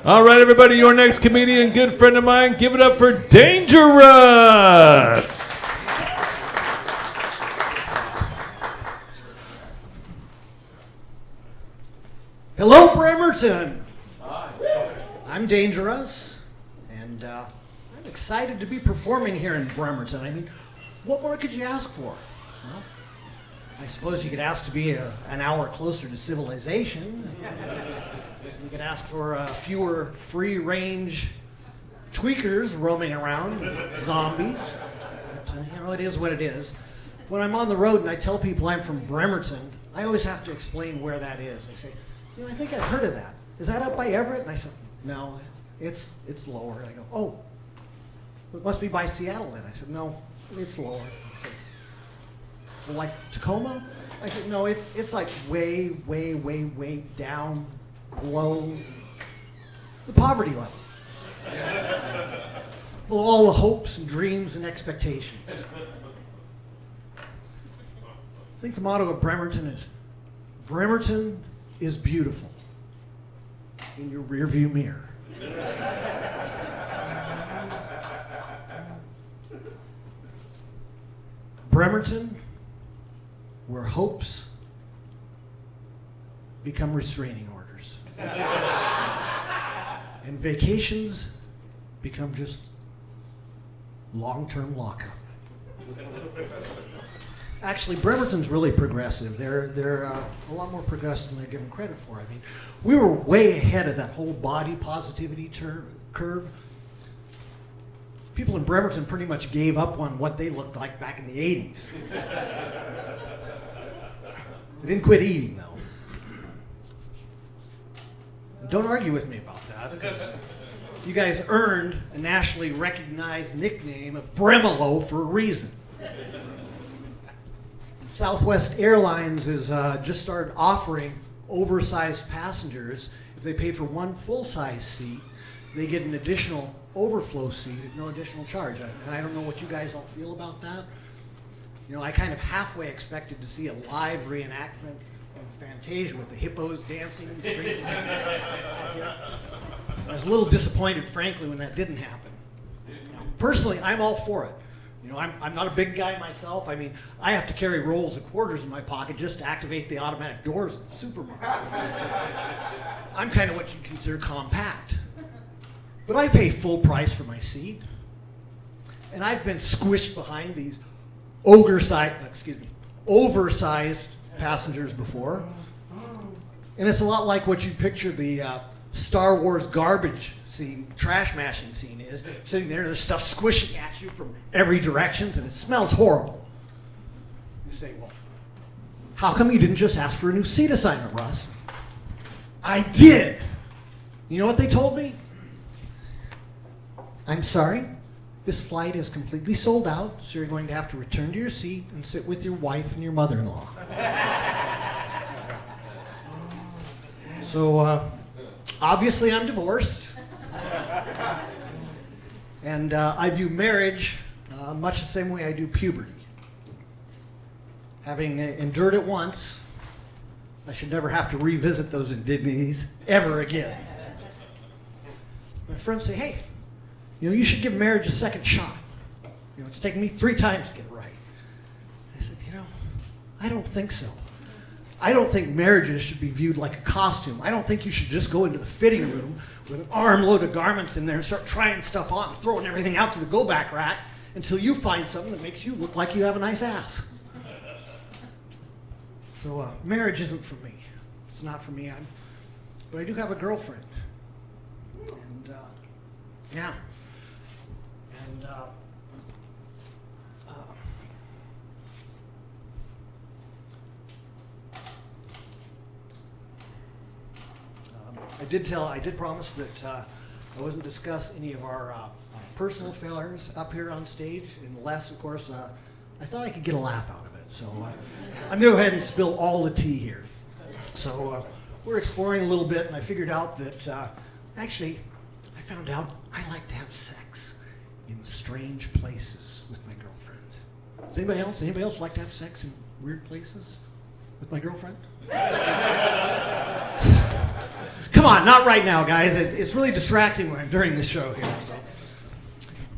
All right, everybody, your next comedian, good friend of mine, give it up for DangerRuss. Hello, Bremerton. I'm DangerRuss, and I'm excited to be performing here in Bremerton. I mean, what more could you ask for? Well, I suppose you could ask to be an hour closer to civilization. You could ask for fewer free-range tweakers roaming around, zombies. But, it is what it is. When I'm on the road and I tell people I'm from Bremerton, I always have to explain where that is. They say, I think I've heard of that. Is that up by Everett? And I said, no, it's lower. And I go, oh, it must be by Seattle then. I said, no, it's lower. I said, well, like Tacoma? I said, no, it's like way, way, way, way down below the poverty level. Well, all the hopes and dreams and expectations. I think the motto of Bremerton is, Bremerton is beautiful in your rearview mirror. Bremerton, where hopes become restraining orders. And vacations become just long-term lockup. Actually, Bremerton's really progressive. They're a lot more progressive than they're given credit for. I mean, we were way ahead of that whole body positivity curve. People in Bremerton pretty much gave up on what they looked like back in the 80s. They didn't quit eating, though. Don't argue with me about that, because you guys earned a nationally recognized nickname of Bremolo for a reason. Southwest Airlines has just started offering oversized passengers. If they pay for one full-size seat, they get an additional overflow seat at no additional charge. And I don't know what you guys all feel about that. I kind of halfway expected to see a live reenactment of Fantasia with the hippos dancing in the street. I was a little disappointed, frankly, when that didn't happen. Personally, I'm all for it. I'm not a big guy myself. I mean, I have to carry rolls of quarters in my pocket just to activate the automatic doors at the supermarket. I'm kind of what you'd consider compact. But I pay full price for my seat. And I've been squished behind these oversized passengers before. And it's a lot like what you picture the Star Wars garbage scene, trash mashing scene is. Sitting there, there's stuff squishing at you from every direction, and it smells horrible. You say, well, how come you didn't just ask for a new seat assignment, Russ? I did. You know what they told me? I'm sorry, this flight is completely sold out, so you're going to have to return to your seat and sit with your wife and your mother-in-law. So, obviously, I'm divorced, and I view marriage much the same way I do puberty. Having endured it once, I should never have to revisit those indignities ever again. My friends say, hey, you should give marriage a second shot. It's taken me 3 times to get it right. I said, I don't think so. I don't think marriages should be viewed like a costume. I don't think you should just go into the fitting room with an armload of garments in there and start trying stuff on, throwing everything out to the go-back rack until you find something that makes you look like you have a nice ass. So marriage isn't for me. It's not for me. But I do have a girlfriend. And, yeah. And, I did promise that I wasn't discuss any of our personal failures up here on stage, unless, of course, I thought I could get a laugh out of it. So I'm going to go ahead and spill all the tea here. So we're exploring a little bit, and I figured out that, actually, I found out I like to have sex in strange places with my girlfriend. Does anybody else like to have sex in weird places with my girlfriend? Come on, not right now, guys. It's really distracting during the show here. So.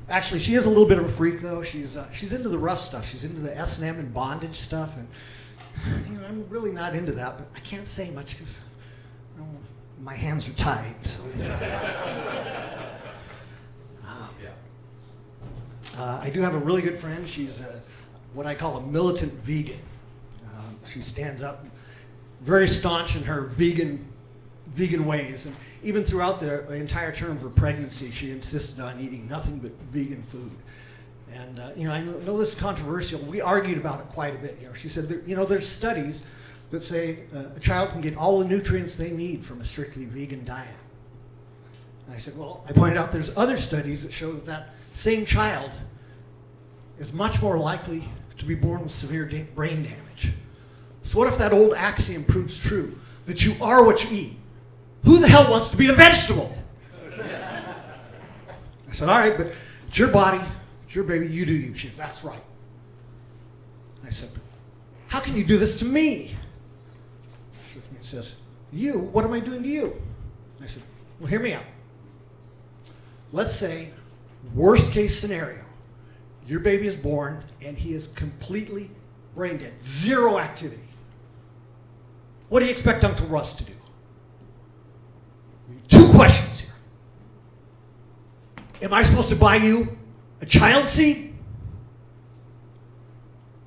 Actually, she is a little bit of a freak, though. She's into the rough stuff. She's into the S&M and bondage stuff, and I'm really not into that. But I can't say much because my hands are tied. So. I do have a really good friend. She's what I call a militant vegan. She stands up, very staunch in her vegan ways, and even throughout the entire term of her pregnancy, she insisted on eating nothing but vegan food. And I know this is controversial. We argued about it quite a bit. She said, there's studies that say a child can get all the nutrients they need from a strictly vegan diet. And I said, well, I pointed out there's other studies that show that same child is much more likely to be born with severe brain damage. So what if that old axiom proves true, that you are what you eat? Who the hell wants to be a vegetable? I said, all right, but it's your body, it's your baby, you do you. She said, that's right. I said, but how can you do this to me? She looked at me and says, you? What am I doing to you? I said, well, hear me out. Let's say, worst case scenario, your baby is born and he is completely brain dead, zero activity. What do you expect Uncle Russ to do? Two questions here. Am I supposed to buy you a child seat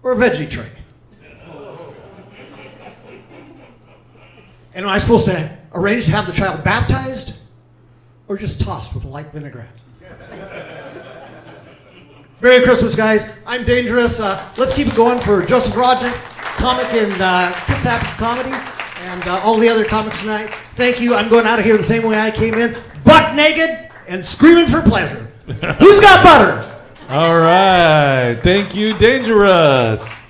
or a veggie tray? And am I supposed to arrange to have the child baptized or just tossed with a light vinaigrette? Merry Christmas, guys. I'm DangerRuss. Let's keep it going for Joseph Roderick, comic and Kitsap Comedy, and all the other comics tonight. Thank you. I'm going out of here the same way I came in, butt naked and screaming for pleasure. Who's got butter? All right. Thank you, DangerRuss.